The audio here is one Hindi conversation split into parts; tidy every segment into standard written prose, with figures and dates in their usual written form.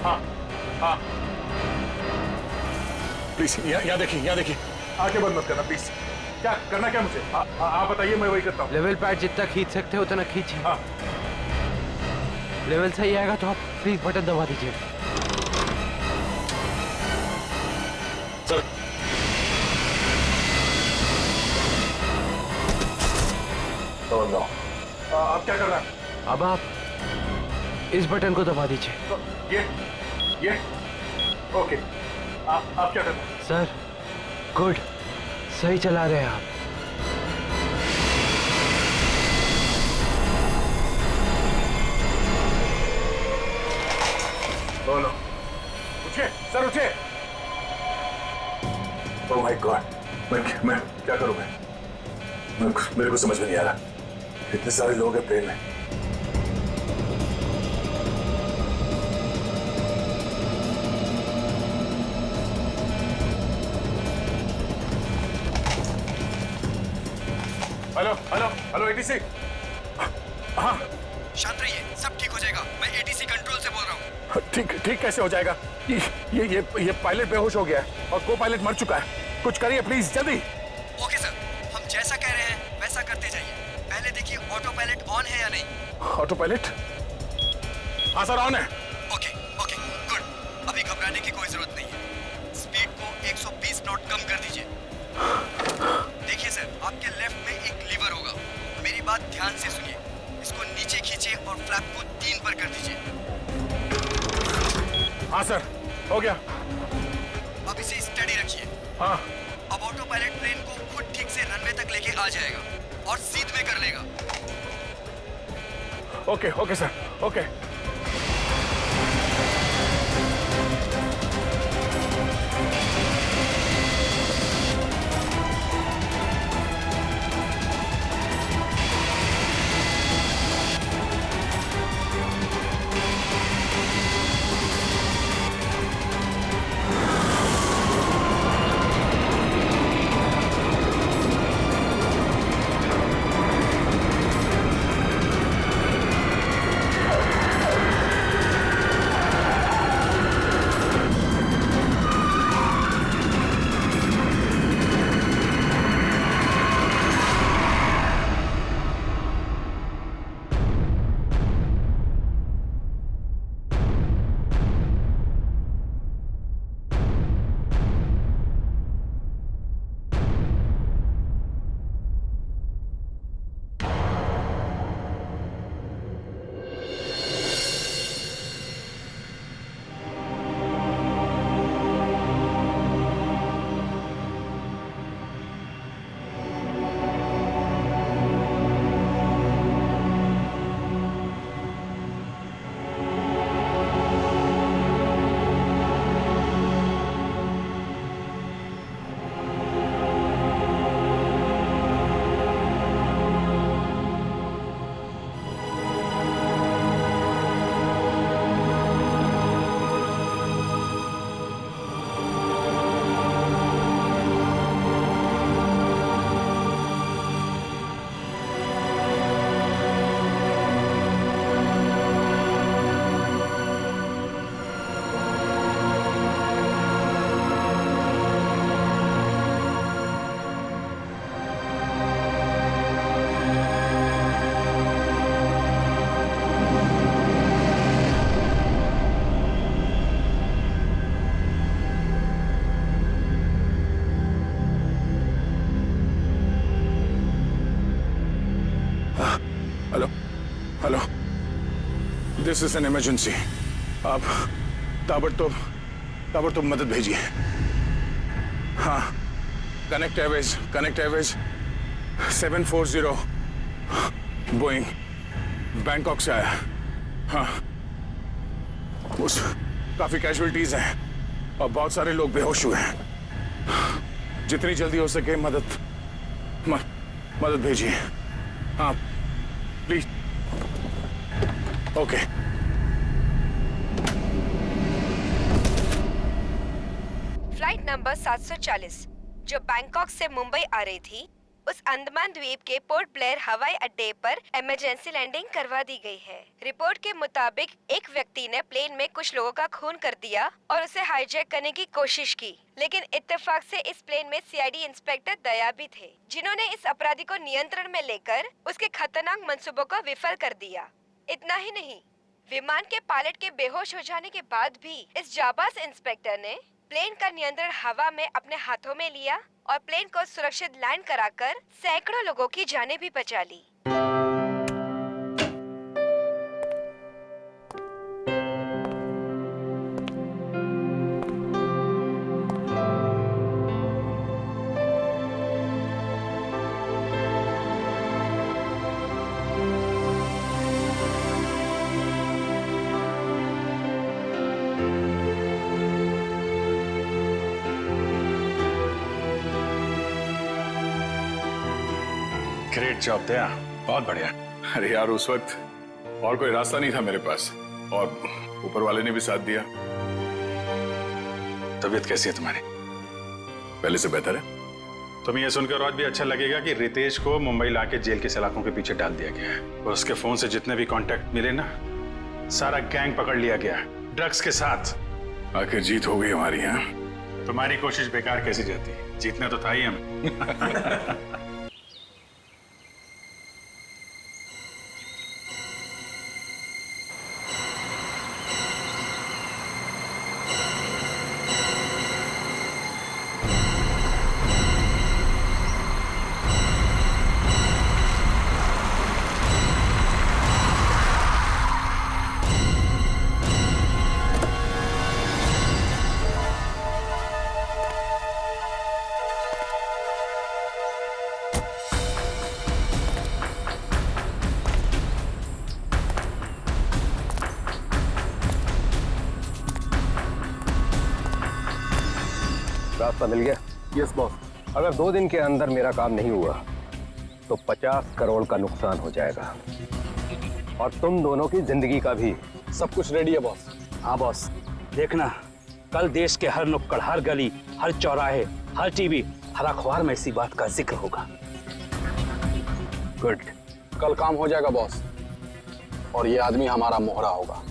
हाँ हाँ प्लीज यहाँ देखिए, यहाँ देखिए। आंखें बंद मत करना प्लीज। क्या करना, क्या मुझे आप बताइए, मैं वही करता हूँ। लेवल पैड जितना खींच सकते हो उतना खींचिए। हाँ लेवल सही आएगा तो आप प्लीज बटन दबा दीजिए। सर आप क्या कर रहे हैं? अब आप इस बटन को दबा दीजिए। ये ओके। आप क्या कर रहे हैं? सर गुड, सही चला रहे हैं आप। बोलो, उठिए सर, उठिए। ओह माय गॉड, मैं क्या करूं? मेरे को समझ में नहीं आ रहा, इतने सारे लोग हैं प्लेन में। Hello hello hello ATC. हाँ शांत रहिए, सब ठीक हो जाएगा। मैं एटीसी कंट्रोल से बोल रहा हूँ। ठीक कैसे हो जाएगा? ये पायलट बेहोश हो गया है और को पायलट मर चुका है। कुछ करिए प्लीज, जल्दी। ओके सर, हम जैसा कह रहे हैं वैसा करते जाइए। पहले देखिए ऑटो पायलट ऑन है या नहीं। Auto pilot? हाँ सर, ऑन है। Okay okay good. अभी घबराने की कोई जरूरत नहीं है। स्पीड को 120 नॉट कम कर दीजिए। देखिए सर, आपके लेफ्ट में एक लीवर होगा। मेरी बात ध्यान से सुनिए। इसको नीचे खींचिए और फ्लैप को 3 पर कर दीजिए। हाँ सर, हो गया। अब इसे स्टडी रखिए। हाँ अब ऑटो पायलट प्लेन को खुद ठीक से रनवे तक लेके आ जाएगा और सीध में कर लेगा। Okay okay sir, okay. Hello, this is an emergency. आप ताबड़तोड़ मदद भेजिए। हाँ, कनेक्ट एयरवेज 740 बोइंग बैंकॉक से आया। हाँ, उस काफी कैजुअलिटीज हैं और बहुत सारे लोग बेहोश हुए हैं। जितनी जल्दी हो सके मदद भेजिए। हाँ प्लीज। ओके। फ्लाइट नंबर 740 जो बैंकॉक से मुंबई आ रही थी, उस अंडमान द्वीप के पोर्ट ब्लेयर हवाई अड्डे पर इमरजेंसी लैंडिंग करवा दी गई है। रिपोर्ट के मुताबिक एक व्यक्ति ने प्लेन में कुछ लोगों का खून कर दिया और उसे हाईजैक करने की कोशिश की, लेकिन इत्तेफाक से इस प्लेन में सीआईडी इंस्पेक्टर दया भी थे, जिन्होंने इस अपराधी को नियंत्रण में लेकर उसके खतरनाक मंसूबों को विफल कर दिया। इतना ही नहीं, विमान के पायलट के बेहोश हो जाने के बाद भी इस जाबाज इंस्पेक्टर ने प्लेन का नियंत्रण हवा में अपने हाथों में लिया और प्लेन को सुरक्षित लैंड कराकर सैकड़ों लोगों की जानें भी बचा ली। ग्रेट जॉब दया, बहुत बढ़िया। अरे यार, उस वक्त और कोई रास्ता नहीं था मेरे पास और ऊपर वाले ने भी साथ दिया। तबीयत कैसी है तुम्हारी? पहले से बेहतर है। तुम्हें यह सुनकर और भी अच्छा लगेगा कि रितेश को मुंबई लाके जेल के सलाखों के पीछे डाल दिया गया है और उसके फोन से जितने भी कांटेक्ट मिले ना, सारा गैंग पकड़ लिया गया, ड्रग्स के साथ। आखिर जीत हो गई हमारी। यहाँ तुम्हारी कोशिश बेकार कैसी जाती? जीतना तो था ही हम। रास्ता मिल गया? Yes boss. अगर 2 दिन के अंदर मेरा काम नहीं हुआ तो 50 करोड़ का नुकसान हो जाएगा और तुम दोनों की जिंदगी का भी। सब कुछ रेडी है बॉस। हाँ बॉस, देखना कल देश के हर नुक्कड़, हर गली, हर चौराहे, हर टीवी, हर अखबार में इसी बात का जिक्र होगा। गुड। कल काम हो जाएगा बॉस और ये आदमी हमारा मोहरा होगा।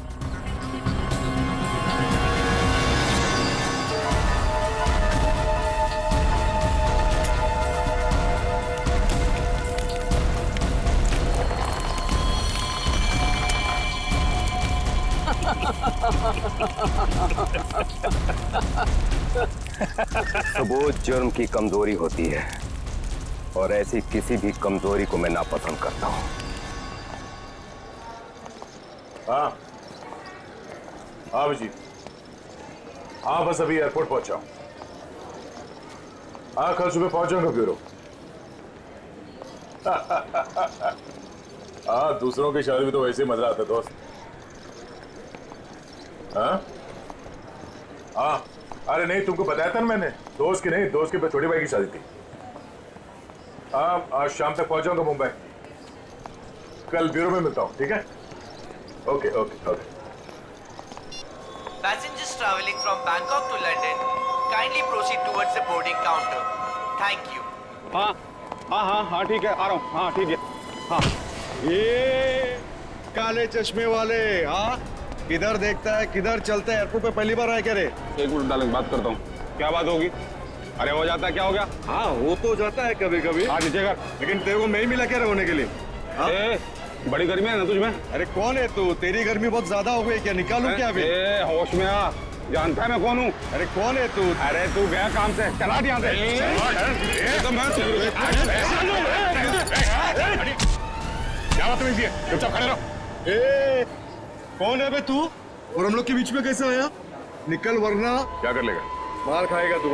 सबूत जुर्म की कमजोरी होती है और ऐसी किसी भी कमजोरी को मैं नापसंद करता हूं। हाँ हाँ अभिजीत, हाँ बस अभी एयरपोर्ट पहुंचा हूं। हाँ कल सुबह पहुंच जाऊंगा ब्यूरो। हाँ दूसरों की शादी में तो वैसे ही मजा आता है दोस्त। हाँ हाँ अरे नहीं, तुमको बताया था ना मैंने, दोस्त की नहीं, दोस्त के छोटे भाई की शादी थी। हाँ आज शाम तक पहुंच जाऊंगा मुंबई। कल ब्यूरो में मिलता हूँ, ठीक है? Okay okay okay. Passengers traveling from Bangkok to London, kindly proceed towards the boarding counter. Thank you. हाँ हाँ हाँ हाँ ठीक है, आ रहा हूँ। हाँ ठीक है। हाँ ये काले चश्मे वाले, हाँ किधर देखता है किधर चलता है? एयरपोर्ट पे पहली बार आया क्या रे? एक मिनट डालेंगे, बात करता हूँ। क्या बात होगी? अरे हो जाता है, क्या हो गया? हाँ हो तो जाता है कभी कभी। हाँ नीचे कर। लेकिन तेरे को मैं ही मिला क्या रहने के लिए? बड़ी गर्मी है ना तुझमें? अरे कौन है तू? तेरी गर्मी बहुत ज्यादा हो गई क्या? निकालूं क्या अभी? होश में आ, जानता है मैं कौन हूँ? अरे कौन है तू? अरे तू गया काम से, चला यहाँ से। क्या बात है? चुपचाप खड़े रहो। कौन है बे तू? और हम लोग के बीच में कैसे आया? निकल वरना क्या कर लेगा? मार खाएगा तू।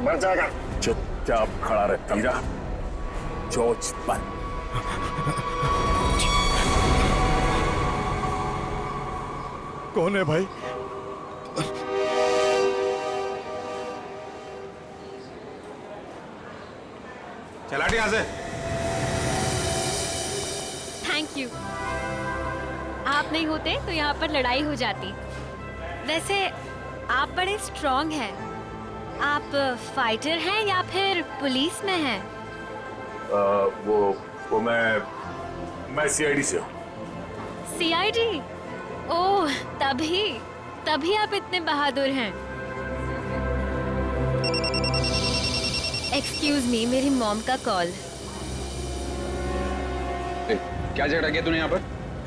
मर जाएगा। चुपचाप खड़ा रहे, समझा? चोच बंद। कौन है भाई? चला यहाँ से। Thank you. आप नहीं होते तो यहाँ पर लड़ाई हो जाती। वैसे आप बड़े स्ट्रॉन्ग हैं। आप फाइटर हैं या फिर पुलिस में हैं? वो मैं सीआईडी से हूँ। सीआईडी? ओह, तभी आप इतने बहादुर हैं। एक्सक्यूज मी, मेरी मॉम का कॉल। क्या झगड़ा किया तूने यहाँ पर?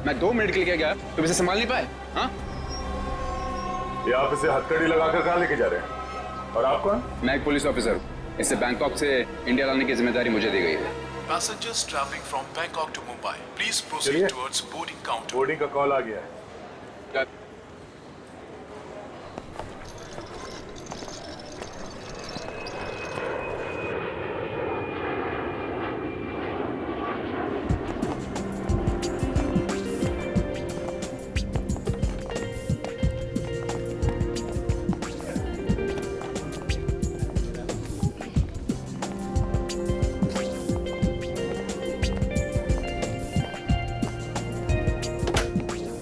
मैं 2 मिनट के लिए गया, तुम इसे संभाल नहीं पाए? हाँ? ये आप इसे हथकड़ी लगाकर कहाँ लेके जा रहे हैं? और आप कौन? मैं एक पुलिस ऑफिसर हूँ। इसे बैंकॉक से इंडिया लाने की जिम्मेदारी मुझे दी गई है। Passengers traveling from Bangkok to Mumbai, please proceed towards boarding counter. Boarding का कॉल आ गया है।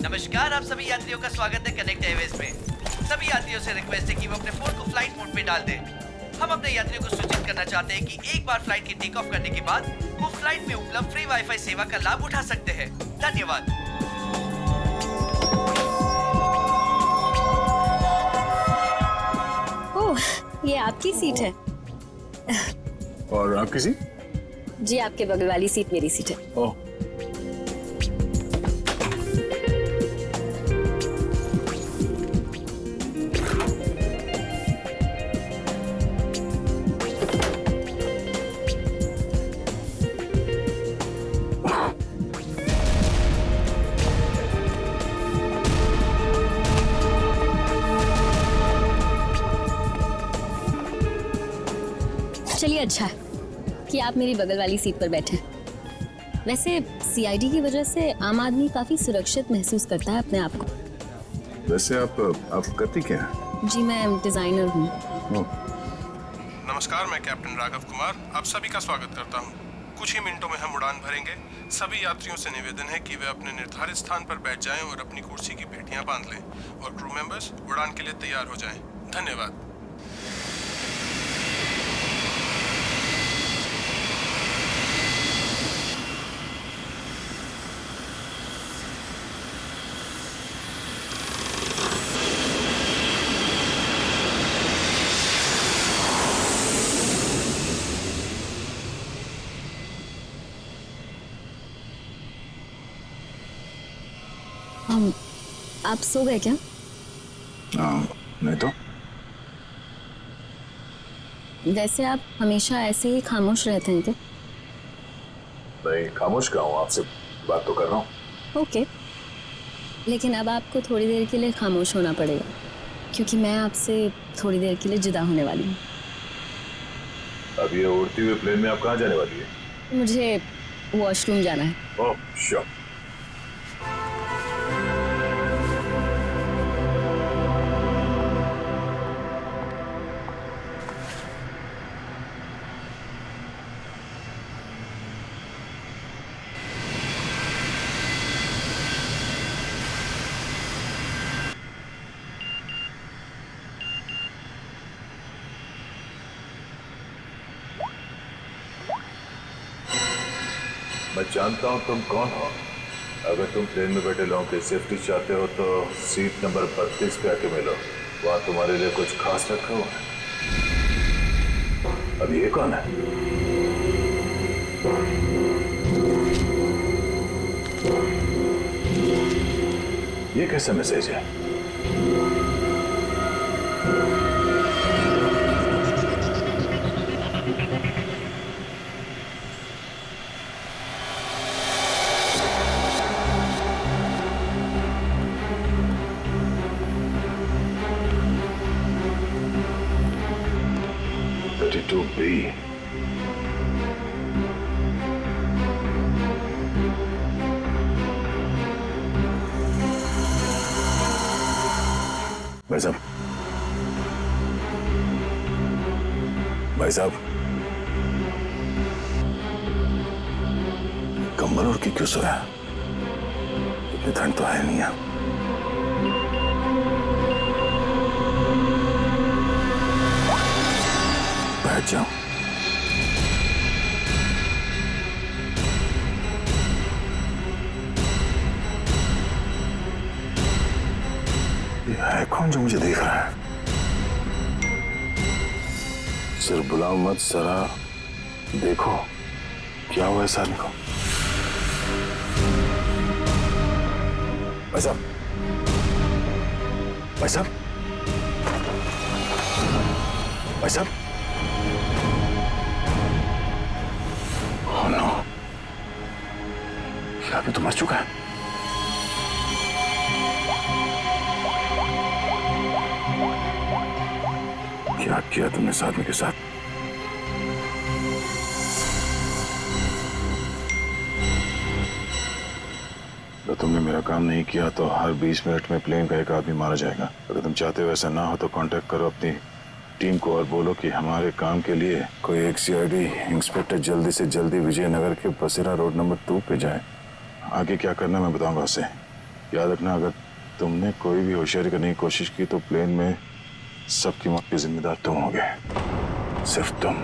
नमस्कार, आप सभी यात्रियों का स्वागत है कनेक्ट एयरवेज में। सभी यात्रियों से रिक्वेस्ट है कि वो अपने फोन को फ्लाइट मोड पे डाल दें। हम अपने यात्रियों को सूचित करना चाहते हैं कि एक बार फ्लाइट के टेक ऑफ करने के बाद वो फ्लाइट में उपलब्ध फ्री वाईफाई सेवा का लाभ उठा सकते हैं। धन्यवाद। ओह, ये आपकी सीट है। और आपकी सीट? जी, आपके बगल वाली सीट मेरी सीट है। ओह, चलिए, अच्छा है कि आप मेरी बगल वाली सीट पर बैठे। वैसे सीआईडी की वजह से आम आदमी काफी सुरक्षित महसूस करता है अपने आप को। वैसे आप करती क्या हैं? जी, मैं डिजाइनर हूँ। नमस्कार, मैं कैप्टन राघव कुमार आप सभी का स्वागत करता हूं। कुछ ही मिनटों में हम उड़ान भरेंगे। सभी यात्रियों से निवेदन है कि वे अपने निर्धारित स्थान पर बैठ जाएं और अपनी कुर्सी की पेटियां बांध लें और क्रू मेंबर्स उड़ान के लिए तैयार हो जाएं। धन्यवाद। आप सो गए क्या? नहीं तो। वैसे आप हमेशा ऐसे ही खामोश रहते हैं क्या? नहीं, खामोश कहाँ हूँ, आपसे बात तो कर रहा हूँ। ओके, लेकिन अब आपको थोड़ी देर के लिए खामोश होना पड़ेगा क्योंकि मैं आपसे थोड़ी देर के लिए जुदा होने वाली हूँ। अब ये उड़ती हुई प्लेन में आप कहाँ जाने वाली है? मुझे वॉशरूम जाना है। ओह, श्योर। मैं जानता हूं तुम कौन हो। अगर तुम प्लेन में बैठे लोगों की सेफ्टी चाहते हो तो सीट नंबर 32 पे आके मिलो। वहां तुम्हारे लिए कुछ खास रखा हुआ है। अब ये कौन है? ये कैसा मैसेज है? भाई साहब, कंबल ओढ़ के क्यों सोया? इतनी ठंड तो है नहीं है। बच जाऊं। ये है कौन जो मुझे देख रहा है? सिर्फ बुलाओ मत, जरा देखो क्या हुआ है साली को। भाई साहब, भाई साहब, भाई साहब, ओह नो, ये आदमी तो मर चुका है। क्या किया तुमने इस आदमी के साथ? अगर तुमने मेरा काम नहीं किया तो हर 20 मिनट में प्लेन का एक आदमी मारा जाएगा। अगर तुम चाहते हो ऐसा ना हो तो कांटेक्ट करो अपनी टीम को और बोलो कि हमारे काम के लिए कोई एक सीआईडी इंस्पेक्टर जल्दी से जल्दी विजयनगर के बसेरा रोड नंबर 2 पे जाए। आगे क्या करना मैं बताऊंगा उसे। याद रखना, अगर तुमने कोई भी होशियारी करने की कोशिश की तो प्लेन में सबकी मौत के जिम्मेदार तुम होगे, सिर्फ तुम।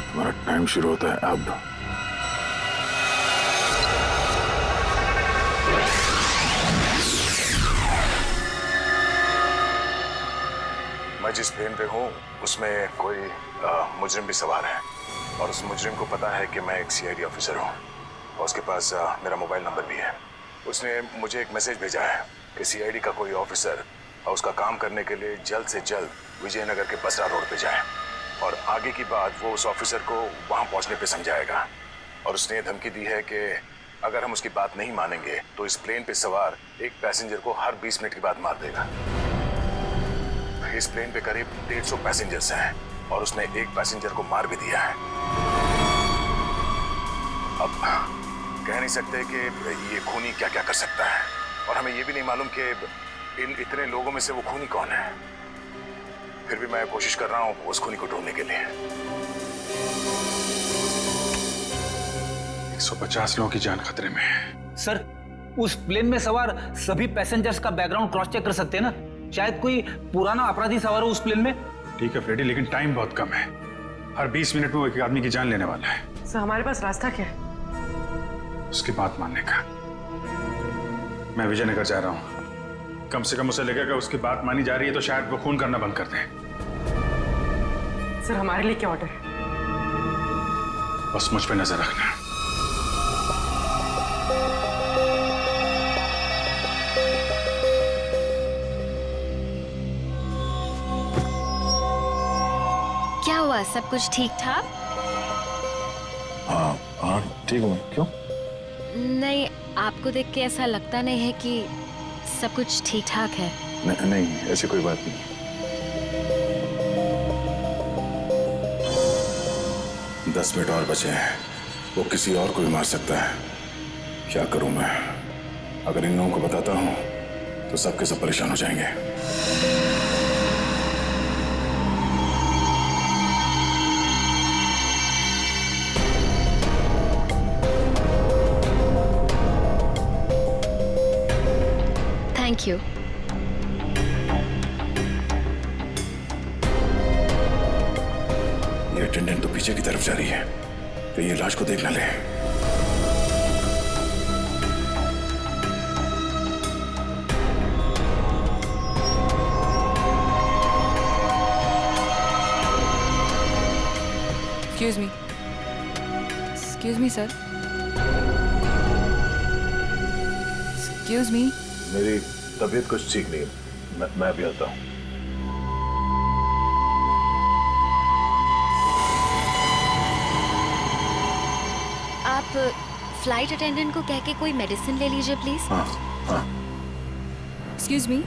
तुम्हारा टाइम शुरू होता है अब। मैं जिस प्लेन पे हूँ उसमें कोई मुजरिम भी सवार है और उस मुजरिम को पता है कि मैं एक सीआईडी ऑफिसर हूँ और उसके पास मेरा मोबाइल नंबर भी है। उसने मुझे एक मैसेज भेजा है कि सीआईडी का कोई ऑफिसर और उसका काम करने के लिए जल्द से जल्द विजयनगर के बसरा रोड पे जाए और आगे की बात वो उस ऑफिसर को वहाँ पहुँचने पे समझाएगा। और उसने ये धमकी दी है कि अगर हम उसकी बात नहीं मानेंगे तो इस प्लेन पे सवार एक पैसेंजर को हर 20 मिनट के बाद मार देगा। इस प्लेन पे करीब 150 पैसेंजर्स हैं और उसने एक पैसेंजर को मार भी दिया है। अब कह नहीं सकते कि ये खूनी क्या क्या कर सकता है और हमें ये भी नहीं मालूम कि इन इतने लोगों में से वो खूनी कौन है। फिर भी मैं कोशिश कर रहा हूँ उस खूनी को ढूंढने के लिए। 150 लोगों की जान खतरे में है। सर, उस प्लेन में सवार सभी पैसेंजर्स का बैकग्राउंड क्रॉस चेक कर सकते हैं ना? शायद कोई पुराना अपराधी सवार हो उस प्लेन में। ठीक है फ्रेडी, लेकिन टाइम बहुत कम है। हर 20 मिनट में वो एक आदमी की जान लेने वाला है। सर, हमारे पास रास्ता क्या है? उसकी बात मानने का। मैं विजयनगर जा रहा हूँ। कम से कम उसे लगेगा उसकी बात मानी जा रही है तो शायद वो खून करना बंद कर दें। सर, हमारे लिए क्या ऑर्डर है? बस मुझ पे नजर रखना। क्या हुआ, सब कुछ ठीक ठाक? हाँ ठीक हूँ। क्यों? नहीं, आपको देख के ऐसा लगता नहीं है कि सब कुछ ठीक ठाक है। नहीं, ऐसी कोई बात नहीं। दस मिनट और बचे हैं। वो किसी और को भी मार सकता है। क्या करूं मैं? अगर इन लोगों को बताता हूं तो सबके सब परेशान हो जाएंगे। Thank you. ये अटेंडेंट तो पीछे की तरफ जा रही है, तो ये लाश को देख ना ले। Excuse me, sir. Excuse me. मेरी तबीयत कुछ ठीक नहीं है। मैं भी आता हूँ। आप फ्लाइट अटेंडेंट को कह के कोई मेडिसिन ले लीजिए प्लीज। हाँ। Excuse me.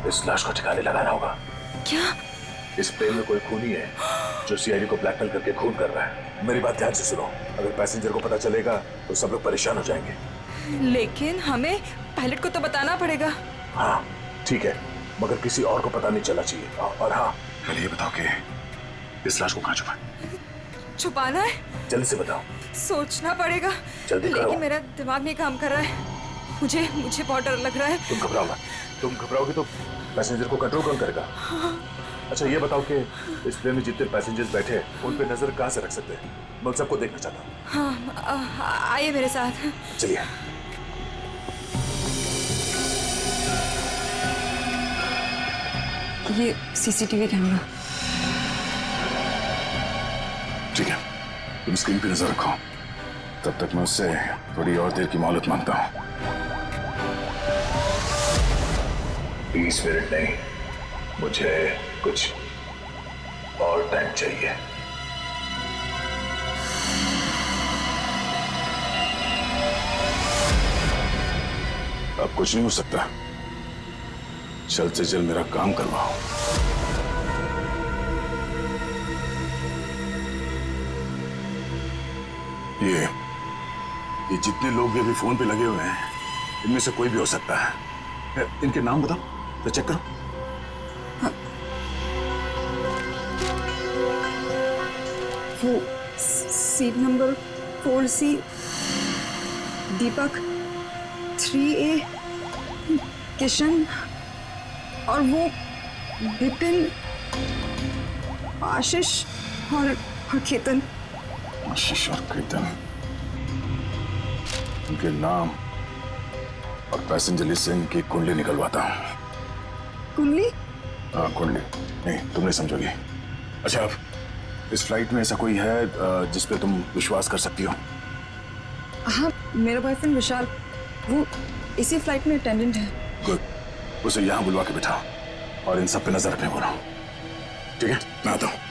इस लाश को ठिकाने लगाना होगा। क्या? इस प्लेन में कोई खूनी है जो सीआईडी को ब्लैकमेल करके खून कर रहा है। मेरी बात ध्यान से सुनो। अगर पैसेंजर को पता चलेगा तो सब लोग परेशान हो जाएंगे। लेकिन हमें पायलट को तो बताना पड़ेगा। हाँ ठीक है, मगर किसी और को पता नहीं चलना चाहिए। और हाँ, पहले ये बताओ कि इस लाश को कहाँ छुपा? छुपाना है? जल्दी से बताओ। सोचना पड़ेगा। जल्दी करो। लेकिन मेरा दिमाग नहीं काम कर रहा है। मुझे बहुत डर लग रहा है। तुम घबराओ मत। तुम घबराओगे तो पैसेंजर को कंट्रोल कौन करेगा? अच्छा ये बताओ कि इस प्लेन में जितने पैसेंजर्स बैठे हैं उन पे नजर कहाँ से रख सकते हैं? मैं उन सबको देखना चाहता हूँ। हाँ, आइए मेरे साथ। चलिए। ये सीसीटीवी कैमरा। ठीक है, तुम स्क्रीन पे नजर रखो। तब तक मैं उससे थोड़ी और देर की मोहलत मांगता हूँ। 20 मिनट नहीं, मुझे कुछ और टाइम चाहिए। अब कुछ नहीं हो सकता। जल्द से जल्द मेरा काम करवाओ। ये जितने लोग भी अभी फोन पे लगे हुए हैं, इनमें से कोई भी हो सकता है। इनके नाम बताओ तो चेक करो। वो सीट नंबर 4C, दीपक 3A, किशन और वो विपिन, आशीष और केतन। आशीष और केतन, उनके नाम और पैसेंजर लिस्ट से इनकी कुंडली निकलवाता हूँ। कुंडली? हाँ कुंडली। नहीं तुम नहीं समझोगी। अच्छा अब इस फ्लाइट में ऐसा कोई है जिस पे तुम विश्वास कर सकती हो? हाँ, मेरा बॉयफ्रेंड विशाल, वो इसी फ्लाइट में अटेंडेंट है। गुड, उसे यहाँ बुलवा के बिठाओ और इन सब पे नजर रखने बोला। ठीक है, मैं आता हूँ।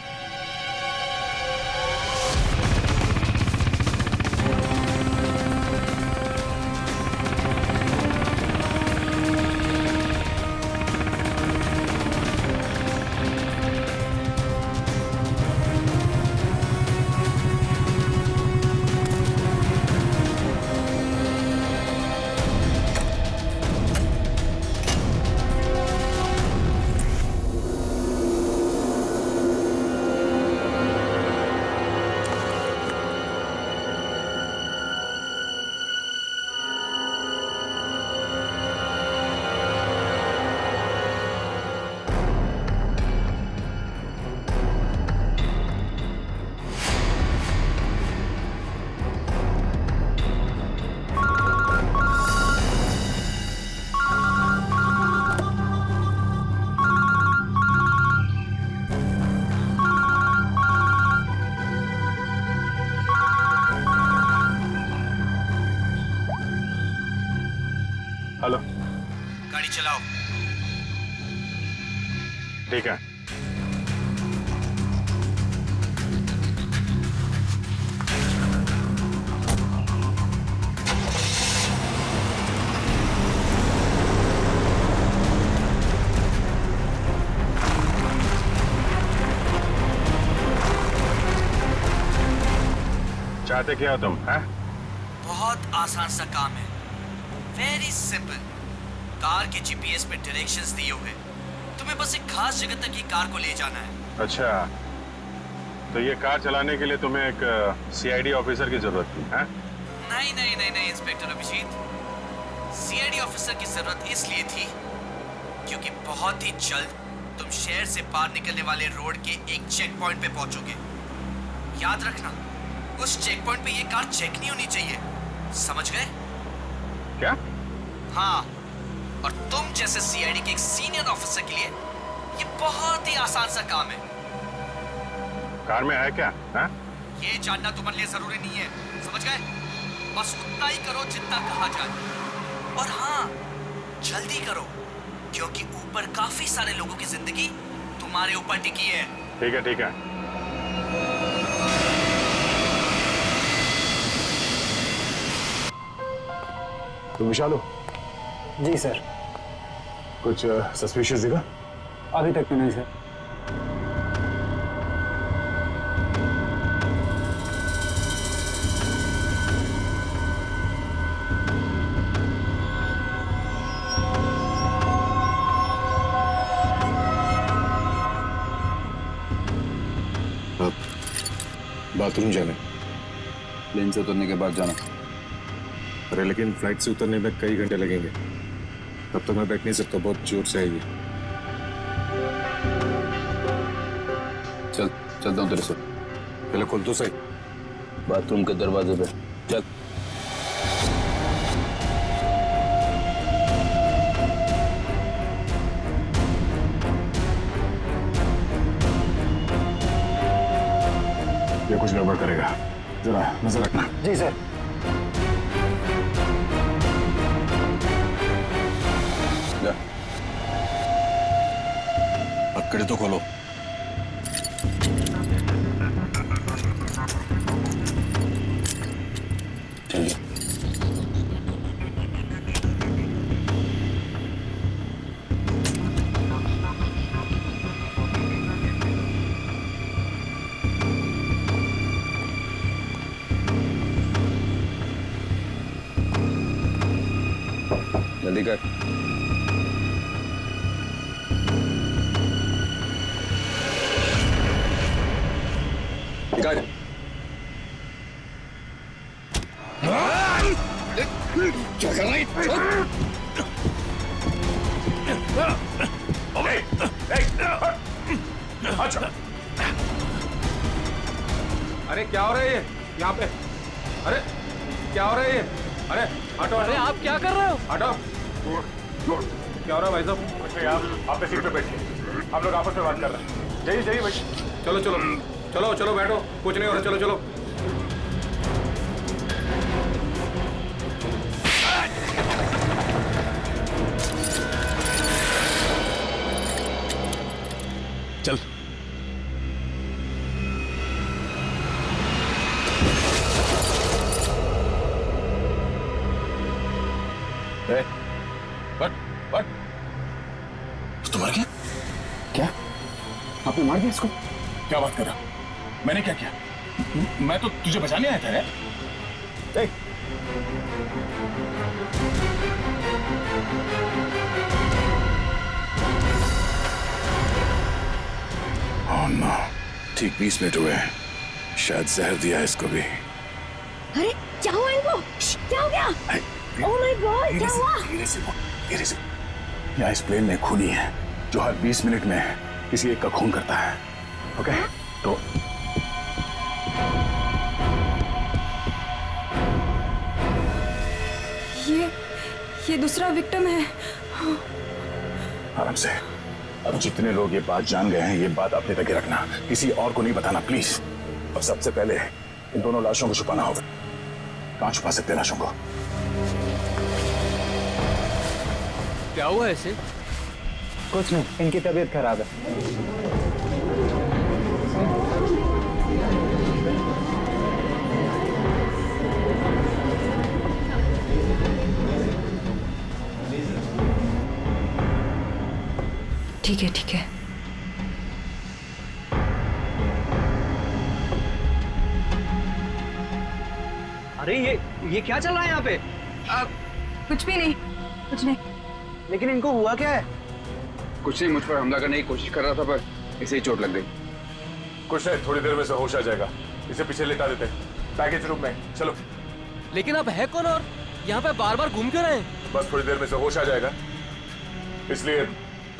हेलो, गाड़ी चलाओ। ठीक है। चाहते क्या हो तुम? हैं? बहुत आसान सा काम है, वेरी सिंपल। कार के जीपीएस पे डायरेक्शंस दिए हुए, तुम्हें बस एक खास जगह तक ये कार को ले जाना है। अच्छा, तो ये कार चलाने के लिए तुम्हें एक सीआईडी ऑफिसर की जरूरत थी? हैं? नहीं नहीं नहीं नहीं इंस्पेक्टर अभिजीत, सीआईडी ऑफिसर की जरूरत इसलिए थी क्योंकि बहुत ही जल्द तुम शहर से बाहर निकलने वाले रोड के एक चेक पॉइंट पे पहुंचोगे। याद रखना, उस चेक पॉइंट पे ये कार चेक नहीं होनी चाहिए, समझ गए? क्या? हाँ, और तुम जैसे सीआईडी के एक सीनियर ऑफिसर के लिए ये बहुत ही आसान सा काम है। कार में है क्या? हैं? ये जानना तुम्हारे लिए जरूरी नहीं है, समझ गए? बस उतना ही करो जितना कहा जाए। और हाँ, जल्दी करो क्योंकि ऊपर काफी सारे लोगों की जिंदगी तुम्हारे ऊपर टिकी है। ठीक है, ठीक है। तुम विशाल हो? जी सर। कुछ सस्पिशियस दिखा? अभी तक तो नहीं सर। बाथरूम जाने। प्लेन से उतरने के बाद जाना। अरे लेकिन फ्लाइट से उतरने में कई घंटे लगेंगे, तब तक मैं बैठ नहीं सकता, बहुत जोर से आएगी। चल चलता हूँ तेरे से। पहले खोल तो सही। बाथरूम के दरवाजे पे चल। ये कुछ गड़बड़ करेगा, जरा नजर रखना। जी सर। पकड़े तो खोलो। चलिए। जल्दी कर। निकाल। क्या कर रही? अच्छा। अरे क्या हो रहा है ये यहाँ पे? अरे क्या हो रहा है ये? अरे हटो। अरे आप क्या कर रहे हो? हटो। क्या हो रहा है भाई साहब? कुछ नहीं, आप अपने सीट पे बैठिए, हम लोग आपस में बात कर रहे हैं। जाइए जाइए भाई। चलो चलो चलो चलो बैठो, कुछ नहीं हो रहा, चलो चलो। चल। बट तो मर गया क्या? आपने मार दिया इसको? क्या बात कर रहा? मैंने क्या किया? मैं तो तुझे बचाने आया था रे। Oh no, ठीक 20 मिनट हुए हैं, शायद जहर दिया है इसको भी। अरे क्या हुआ इनको? क्या हो गया? ओह माय गॉड, क्या हुआ? धीरे से। यहाँ इस प्लेन में खूनी है जो हर 20 मिनट में किसी एक का खून करता है। ओके तो ये दूसरा विक्टिम है। आराम से। अब जितने लोग ये बात जान गए हैं, ये बात अपने तक ही रखना, किसी और को नहीं बताना प्लीज। अब सबसे पहले इन दोनों लाशों को छुपाना होगा। कहाँ छुपा सकते हैं लाशों को? क्या हुआ ऐसे? कुछ नहीं, इनकी तबीयत खराब है। ठीक है ठीक है। अरे ये क्या चल रहा है यहाँ पे? कुछ भी नहीं, कुछ नहीं। लेकिन इनको हुआ क्या है? कुछ नहीं, मुझ पर हमला करने की कोशिश कर रहा था पर इसे ही चोट लग गई। कुछ नहीं, थोड़ी देर में से होश आ जाएगा। इसे पीछे लेटा देते हैं, पैकेज रूम में। चलो। लेकिन आप है कौन और यहाँ पे बार बार घूम क्यों रहे हैं? बस थोड़ी देर में से होश आ जाएगा, इसलिए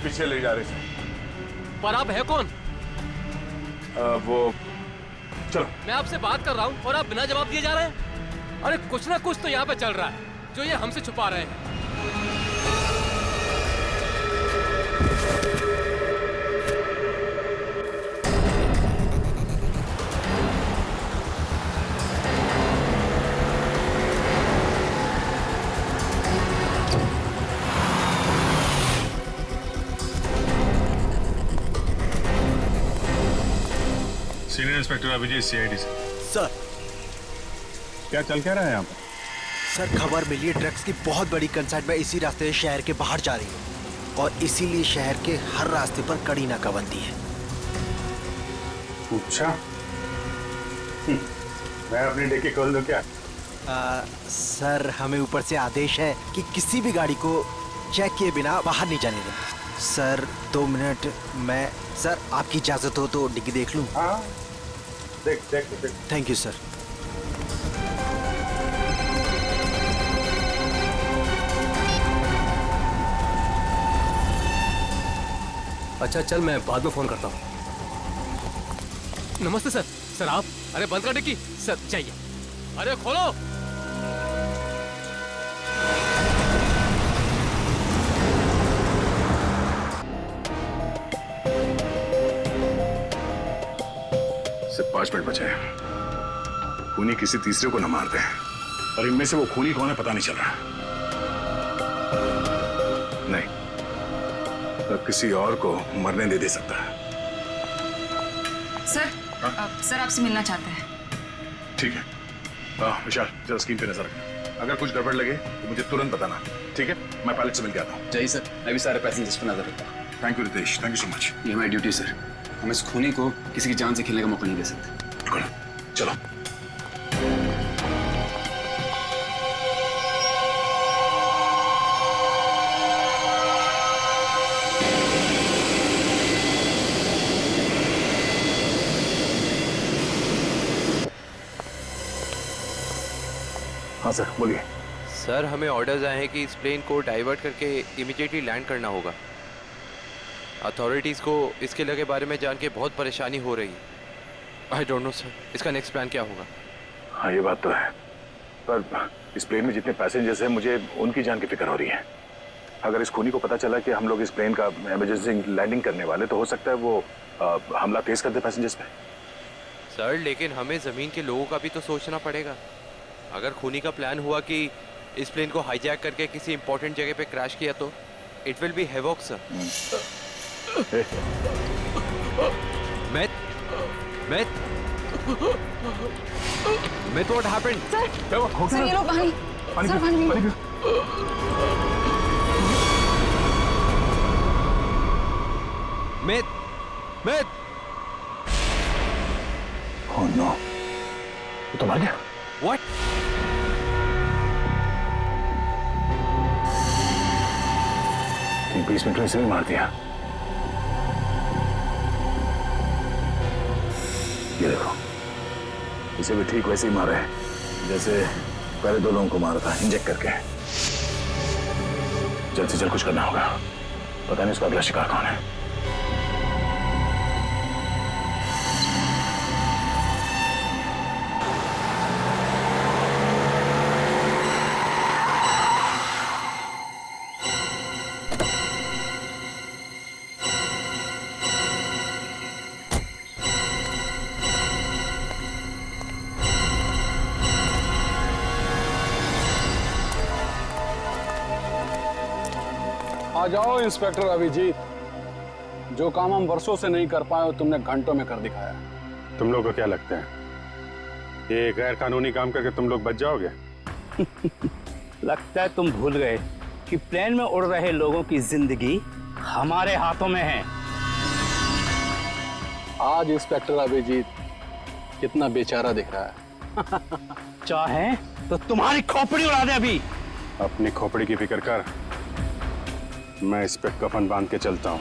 पीछे ले जा रहे थे। पर आप है कौन? वो चलो। मैं आपसे बात कर रहा हूँ और आप बिना जवाब दिए जा रहे हैं। अरे कुछ ना कुछ तो यहाँ पे चल रहा है जो ये हमसे छुपा रहे हैं। सीनियर इंस्पेक्टर अभिजीत, सीआईडी से। सर क्या चल क्या रहा है यहाँ पर? सर खबर मिली है, ड्रग्स की बहुत बड़ी कंसाइनमेंट इसी रास्ते से शहर के बाहर जा रही है और इसीलिए शहर के हर रास्ते पर कड़ी नाकाबंदी है। अच्छा, मैं अपनी डिक्की खोल दूं क्या? सर हमें ऊपर से आदेश है कि किसी भी गाड़ी को चेक किए बिना बाहर नहीं जाने दें। सर 2 मिनट, मैं सर आपकी इजाजत हो तो डिग्गी देख लूं? हाँ देख देख देख। Thank you sir. अच्छा चल, मैं बाद में फोन करता हूँ। नमस्ते सर। सर आप? अरे बंद कर डिक्की। सर चाहिए। अरे खोलो। सिर्फ 5 मिनट बचे हैं। खूनी किसी तीसरे को न मार दे, और इनमें से वो खूनी कौन है पता नहीं चल रहा। नहीं, तो किसी और को मरने दे सकता है। सर, सर आपसे मिलना चाहते हैं। ठीक है। विशाल, जरा स्क्रीन पे नजर रखना। अगर कुछ गड़बड़ लगे तो मुझे तुरंत बताना, ठीक है? मैं पायलट से मिल के आता हूँ। जय सर, मैं भी सारे पैसेंजर्स पर नजर रखता हूँ। Thank you Ritesh, thank you so much. ये हमारी ड्यूटी सर। हम इस खूनी को किसी की जान से खेलने का मौका नहीं दे सकते। बिल्कुल, चलो। हाँ सर, बोलिए। सर, हमें ऑर्डर्स आए हैं कि इस प्लेन को डाइवर्ट करके इमीडिएटली लैंड करना होगा। अथॉरिटीज़ को इस किले के बारे में जान के बहुत परेशानी हो रही है। आई डोंट नो सर, इसका नेक्स्ट प्लान क्या होगा? हाँ, ये बात तो है, पर इस प्लेन में जितने पैसेंजर्स हैं, मुझे उनकी जान की फिक्र हो रही है। अगर इस खूनी को पता चला कि हम लोग इस प्लेन का इमरजेंसी लैंडिंग करने वाले, तो हो सकता है वो हमला तेज कर दे पैसेंजर्स पे। सर, लेकिन हमें ज़मीन के लोगों का भी तो सोचना पड़ेगा। अगर खूनी का प्लान हुआ कि इस प्लेन को हाईजैक करके किसी इंपॉर्टेंट जगह पे क्रैश किया तो it will be havoc sir. Myth, what happened? Sir, ये लो पानी। सर, पानी पियो। Myth! Oh no! वो तो मर गया। What? ठीक 20 मिनट में इसे भी मार दिया। ये देखो, इसे भी ठीक वैसे ही मारा है जैसे पहले 2 लोगों को मारा था, इंजेक्ट करके। जल्द से जल्द कुछ करना होगा, पता नहीं उसका अगला शिकार कौन है। आ जाओ इंस्पेक्टर अभिजीत, जो काम हम वर्षों से नहीं कर पाए तुमने घंटों में कर दिखाया। तुम लोग को क्या लगता है ये गैर कानूनी काम करके तुम लोग बच जाओगे? लगता है तुम भूल गए कि प्लेन में उड़ रहे लोगों की जिंदगी हमारे हाथों में है। आज इंस्पेक्टर अभिजीत कितना बेचारा दिख रहा है। चाहे तो तुम्हारी खोपड़ी उड़ा दे अभी। अपनी खोपड़ी की फिक्र कर, मैं इस पे कफन बांध के चलता हूं।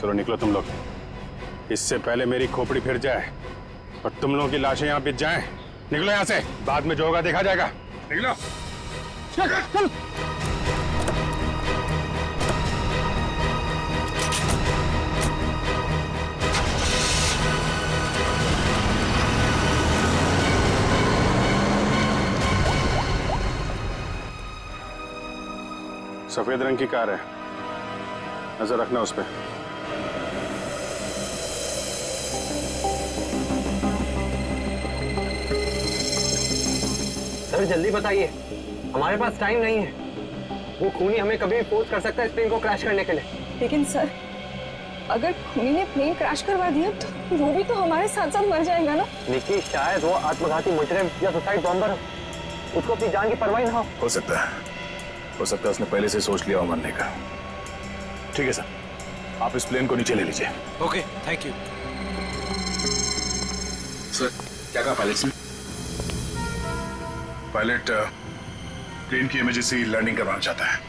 चलो निकलो तुम लोग, इससे पहले मेरी खोपड़ी फिर जाए और तुम लोगों की लाशें यहां बिछ जाएं। निकलो यहां से, बाद में जो होगा देखा जाएगा। निकलो चल। सफेद रंग की कार है, नजर रखना उस पे। सर जल्दी बताइए, हमारे पास टाइम नहीं है। वो खूनी हमें कभी भी फोर्स कर सकता है इस प्लेन को क्रैश करने के लिए। लेकिन सर, अगर खूनी ने प्लेन क्रैश करवा दिया तो वो भी तो हमारे साथ साथ मर जाएगा ना। निकी, शायद वो आत्मघाती मुजरिम या सुसाइड बॉम्बर हो, उसको अपनी जान की परवाह ना हो सकता है उसने पहले से सोच लिया हो मरने का। ठीक है सर, आप इस प्लेन को नीचे ले लीजिए। Okay, thank you. सर, क्या कहा पायलट ने? पायलट प्लेन की इमरजेंसी लैंडिंग करवाना चाहता है,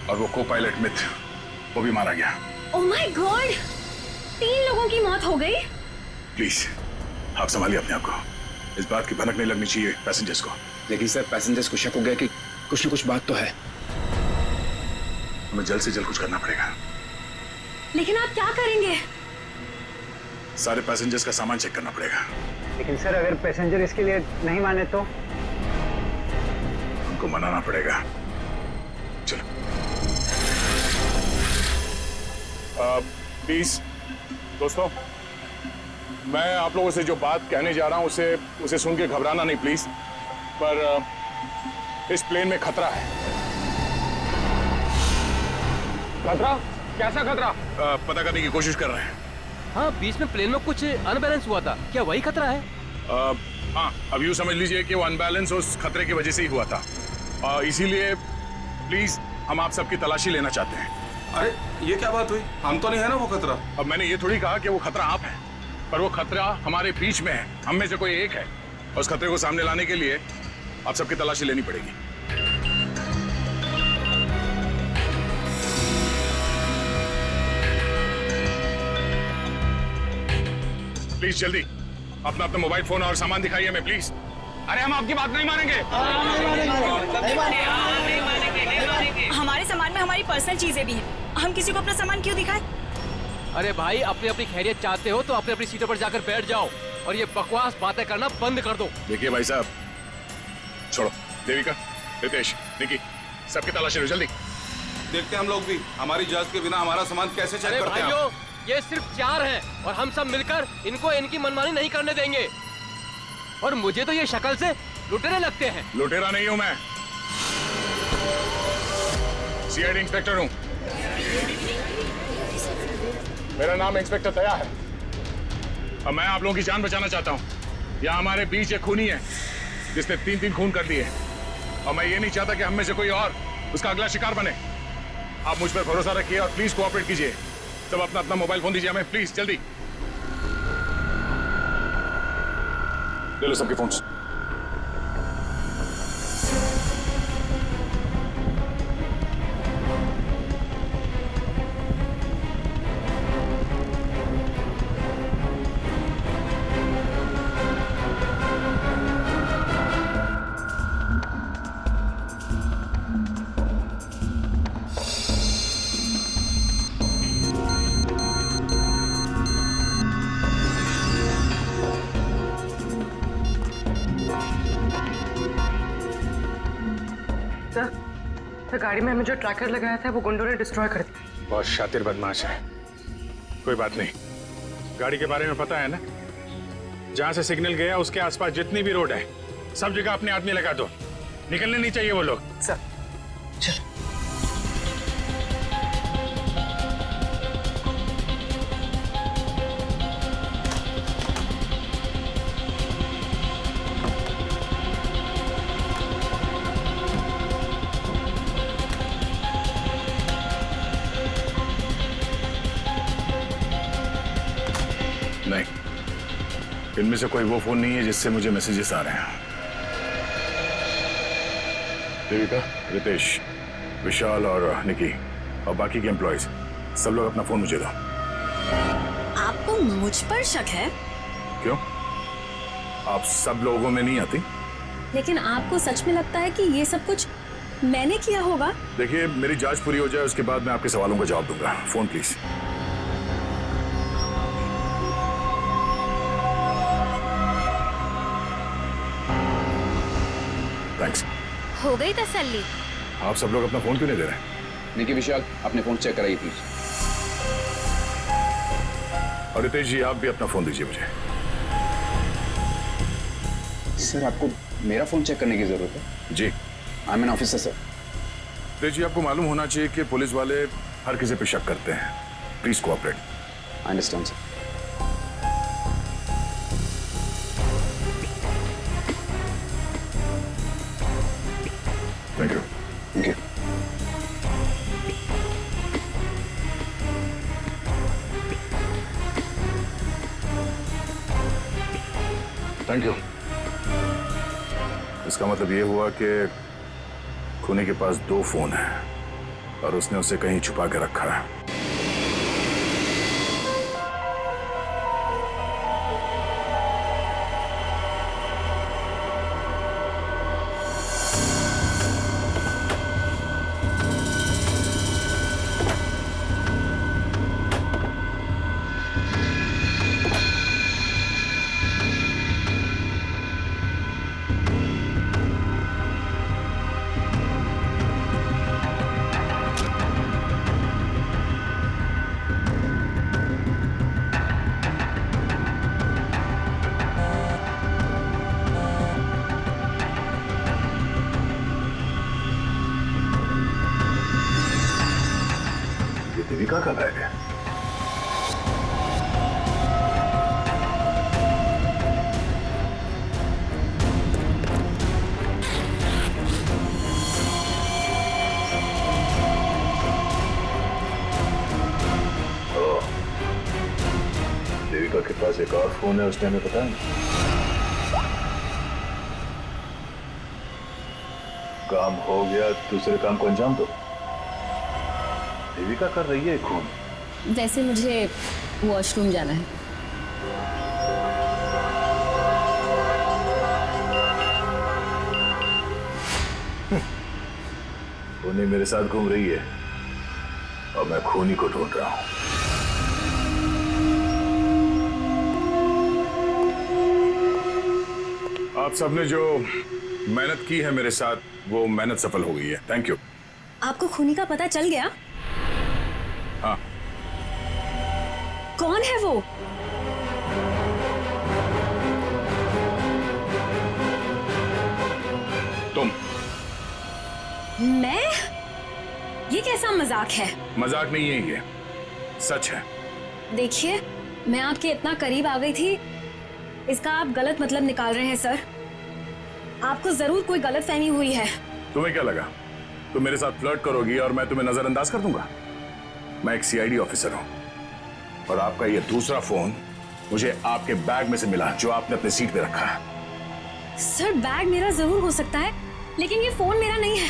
और वो को पायलट मिथ, वो भी मारा गया। ओह माय गॉड, 3 लोगों की मौत हो गई। प्लीज आप संभालिए अपने आप को, इस बात की भनक नहीं लगनी चाहिए पैसेंजर्स को। लेकिन सर, पैसेंजर्स को शक हो गया कि कुछ न कुछ बात तो है। हमें जल्द से जल्द कुछ करना पड़ेगा। लेकिन आप क्या करेंगे? सारे पैसेंजर्स का सामान चेक करना पड़ेगा। लेकिन सर अगर पैसेंजर इसके लिए नहीं माने तो? उनको मनाना पड़ेगा। चलो। प्लीज दोस्तों, मैं आप लोगों से जो बात कहने जा रहा हूं उसे सुन के घबराना नहीं प्लीज। पर इस प्लेन में खतरा है। खतरा? कैसा खतरा? पता करने की कोशिश कर रहे हैं। हाँ, बीच में प्लेन में कुछ अनबैलेंस हुआ था, क्या वही खतरा है? हाँ, अब यूँ समझ लीजिए कि वो अनबैलेंस उस खतरे की वजह से ही हुआ था। इसीलिए प्लीज हम आप सबकी तलाशी लेना चाहते हैं। अरे ये क्या बात हुई? हम तो नहीं है ना वो खतरा। अब मैंने ये थोड़ी कहा कि वो खतरा आप हैं, पर वो खतरा हमारे बीच में है, हम में से कोई एक है। और उस खतरे को सामने लाने के लिए आप सबकी तलाशी लेनी पड़ेगी। प्लीज जल्दी अपना अपना मोबाइल फोन और सामान दिखाइए हमें प्लीज। अरे हम आपकी बात नहीं मानेंगे। हमारे सामान में हमारी पर्सनल चीजें भी हैं। हम किसी को अपना सामान क्यों दिखाएं? अरे भाई, अपनी अपनी खैरियत चाहते हो तो अपनी अपनी सीटों पर जाकर बैठ जाओ और ये बकवास बातें करना बंद कर दो। देखिए भाई साहब, छोड़ो। देविका, रितेश, निकी, सबकी तलाशी लो जल्दी। देखते हैं हम लोग भी, हमारी इजाजत के बिना हमारा सामान कैसे चेक करते हैं। भाइयों, ये सिर्फ 4 हैं और हम सब मिलकर इनको इनकी मनमानी नहीं करने देंगे। और मुझे तो ये शक्ल से लुटेरे लगते हैं। लुटेरा नहीं हूं मैं, सीआईडी इंस्पेक्टर हूं। मेरा नाम इंस्पेक्टर दया है और मैं आप लोगों की जान बचाना चाहता हूं। यहाँ हमारे बीच एक खूनी है जिसने 3 खून कर दिए और मैं ये नहीं चाहता कि हम में से कोई और उसका अगला शिकार बने। आप मुझ पर भरोसा रखिए और प्लीज कोऑपरेट कीजिए। सब अपना अपना मोबाइल फोन दीजिए हमें प्लीज, जल्दी ले लो सबके फोन्स। सर, गाड़ी में हमें जो ट्रैकर लगाया था वो गुंडों ने डिस्ट्रॉय कर दिया। बहुत शातिर बदमाश है। कोई बात नहीं, गाड़ी के बारे में पता है ना? जहां से सिग्नल गया उसके आसपास जितनी भी रोड है सब जगह अपने आदमी लगा दो। निकलने नहीं चाहिए वो लोग। सर चलो। नहीं, इनमें से कोई वो फोन नहीं है जिससे मुझे मैसेजेस आ रहे हैं। देविका, रितेश, विशाल और निकी और बाकी के एम्प्लॉयज सब लोग अपना फोन मुझे दो। आपको मुझ पर शक है? क्यों? आप सब लोगों में नहीं आती? लेकिन आपको सच में लगता है कि ये सब कुछ मैंने किया होगा? देखिए, मेरी जांच पूरी हो जाए उसके बाद मैं आपके सवालों का जवाब दूंगा। Phone please. थैंक्स। हो गई तसल्ली? आप सब लोग अपना फोन क्यों नहीं दे रहे? निकी, विशाल, अपने फोन चेक कराइए प्लीज। और रितेश जी, आप भी अपना फोन दीजिए मुझे। सर, आपको मेरा फोन चेक करने की जरूरत है? जी, I am an officer sir. Ritesh ji, आपको मालूम होना चाहिए कि पुलिस वाले हर किसी पे शक करते हैं। Please cooperate. I understand sir. Thank you. Thank you. Thank you. इसका मतलब ये हुआ कि खूनी के पास 2 फोन हैं और उसने उसे कहीं छुपा के रखा है। देविका का बैग है। देविका के पास एक और फोन है, उसने हमें बताया नहीं। काम हो गया, दूसरे काम को अंजाम दो। देविका कर रही है खून। वैसे मुझे वॉशरूम जाना है। खूनी मेरे साथ घूम रही है और मैं खूनी को ढूंढ रहा हूं। आप सबने जो मेहनत की है मेरे साथ, वो मेहनत सफल हो गई है। Thank you. आपको खूनी का पता चल गया? हाँ। कौन है वो? तुम। मैं? ये कैसा मजाक है? मजाक नहीं है, ये सच है। देखिए, मैं आपके इतना करीब आ गई थी, इसका आप गलत मतलब निकाल रहे हैं सर। आपको जरूर कोई गलतफहमी हुई है। तुम्हें क्या लगा तुम मेरे साथ फ्लर्ट करोगी और मैं तुम्हें नजरअंदाज कर दूंगा? मैं एक सीआईडी ऑफिसर हूं और आपका ये दूसरा फोन मुझे आपके बैग में से मिला, जो आपने अपने सीट पे रखा है। सर, बैग मेरा जरूर हो सकता है, लेकिन ये फोन मेरा नहीं है।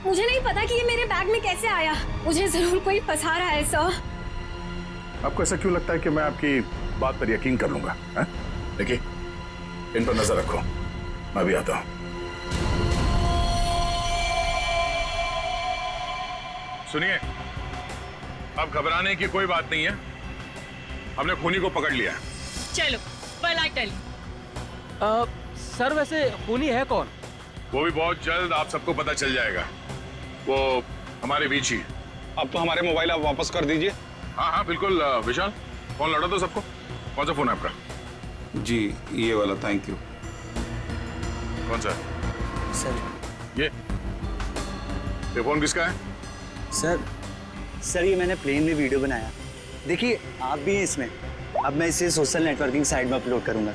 मुझे नहीं पता कि ये मेरे बैग में कैसे आया। मुझे जरूर कोई फंसा रहा है सर। आपको ऐसा क्यों लगता है कि मैं आपकी बात पर यकीन कर लूंगा? देखिए, इन पर नजर रखो, मैं भी आता हूं। सुनिए, अब घबराने की कोई बात नहीं है, हमने खूनी को पकड़ लिया है। चलो, well I tell you। Sir, वैसे खूनी है कौन? वो भी बहुत जल्द आप सबको पता चल जाएगा। वो हमारे बीच ही। अब तो हमारे मोबाइल आप वापस कर दीजिए। हाँ हाँ बिल्कुल। विशाल, फोन लौटा दो सबको। कौन सा फोन है आपका? जी, ये वाला। Thank you. कौन सा? सर, ये फोन किसका है? सर ये मैंने प्लेन में वीडियो बनाया। देखिए, आप भी हैं इसमें। अब मैं इसे सोशल नेटवर्किंग साइट में अपलोड करूंगा।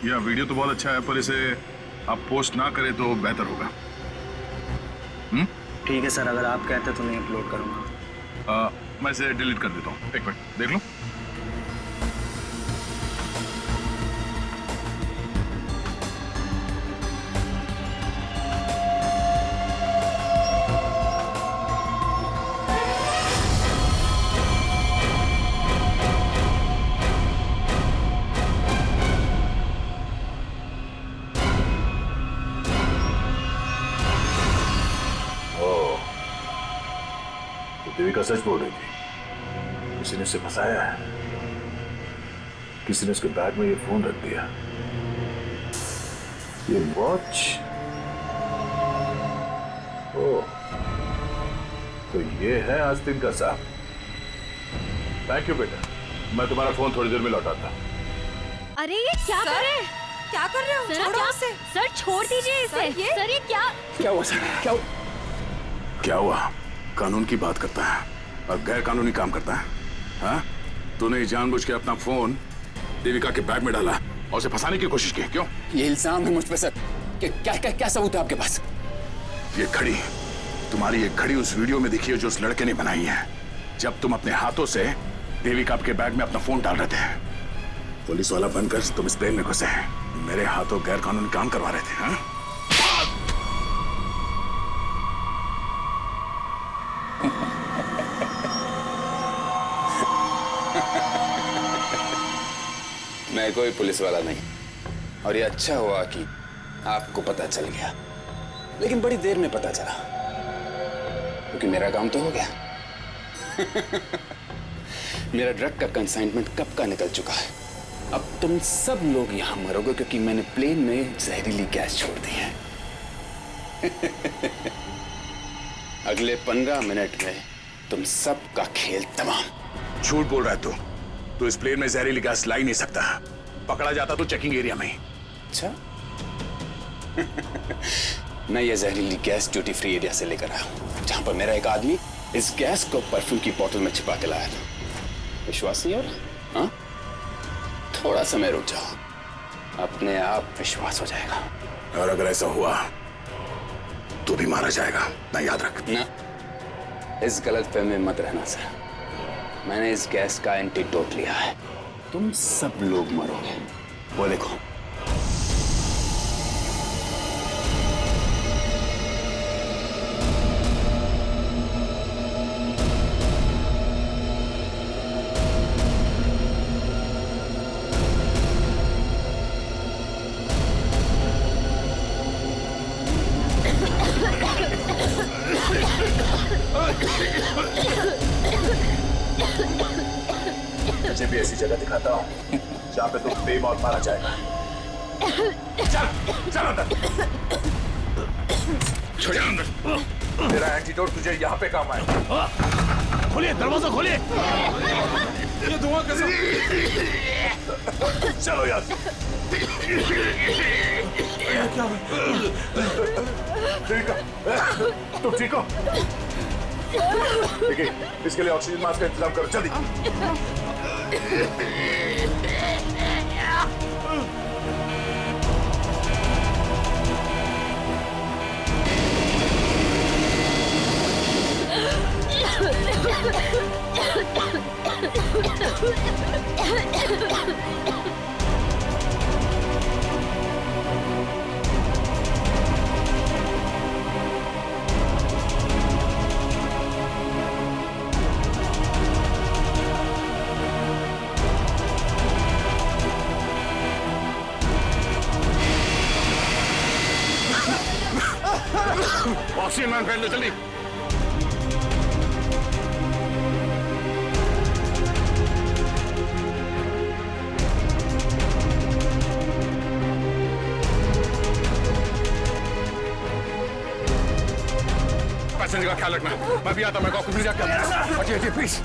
यह वीडियो तो बहुत अच्छा है, पर इसे आप पोस्ट ना करें तो बेहतर होगा। ठीक है सर, अगर आप कहते तो मैं अपलोड करूंगा। मैं इसे डिलीट कर देता हूँ। एक मिनट देख लूं। देविका सच बोल रही थी, किसी ने उसे फंसाया है। किसी ने उसके बैग में ये फोन रख दिया। ये वॉच। ओह, तो ये है आस्तीन का साहब। थैंक यू बेटा, मैं तुम्हारा फोन थोड़ी देर में लौटाता। अरे ये क्या कर रहे हैं? क्या कर रहे हो? छोड़ो उसे। सर, छोड़ दीजिए इसे। सर, ये क्या हुआ सर? क्या हुआ? कानून की बात करता है और गैर कानूनी काम करता है। हाँ? तूने जानबूझ के अपना फोन देविका के बैग में डाला और उसे फंसाने की कोशिश की, क्यों? ये इल्जाम है मुझ पे सर। क्या सबूत है आपके पास? ये घड़ी, तुम्हारी ये घड़ी उस वीडियो में दिखी है जो उस लड़के ने बनाई है, जब तुम अपने हाथों से देविका के बैग में अपना फोन डाल रहे थे। पुलिस वाला बनकर तुम इस प्लेन में घुसे, मेरे हाथों गैर कानूनी काम करवा रहे थे। हाँ? मैं कोई पुलिस वाला नहीं, और ये अच्छा हुआ कि आपको पता चल गया, लेकिन बड़ी देर में पता चला, क्योंकि मेरा काम तो हो गया। मेरा ड्रग का कंसाइनमेंट कब का निकल चुका है। अब तुम सब लोग यहां मरोगे क्योंकि मैंने प्लेन में जहरीली गैस छोड़ दी है। अगले 15 मिनट में तुम सब का खेल तमाम। झूठ बोल रहा है तू इस प्लेन में जहरीली गैस ला ही नहीं सकता। पकड़ा जाता तो चेकिंग एरिया में ही। अच्छा। मैं ये जहरीली गैस ड्यूटी फ्री एरिया से लेकर आया हूं, जहां पर मेरा एक आदमी इस गैस को परफ्यूम की बोतल में छिपा के लाया था। विश्वास नहीं हो रहा? हाँ? थोड़ा समय रुक जाओ, अपने आप विश्वास हो जाएगा। और अगर ऐसा हुआ तो भी मारा जाएगा ना, याद रख। ना, इस गलतफहमी में मत रहना सर। मैंने इस गैस का एंटीडोट लिया है। तुम सब लोग मरोगे। वो देखो। मुझे भी ऐसी जगह दिखाता हूँ जहाँ पे तुम बेमौत मारा जाएगा। चल चल अंदर। छोड़ अंदर। तेरा एंटीडोट तुझे यहाँ पे काम आएगा। खोलिए दरवाजा, खोलिए। ये धुआं कैसे? चलो यार। ठीक है, तुम ठीक हो? देखिए, इसके लिए ऑक्सीजन मास्क का इंतजाम करो जल्दी। ऑक्सीजन मैन पहन लो जल्दी। पैसेंजर का ख्याल रखना। मैं भी आता हूं, मैं कॉकपिट में जाके। अच्छा प्लीज।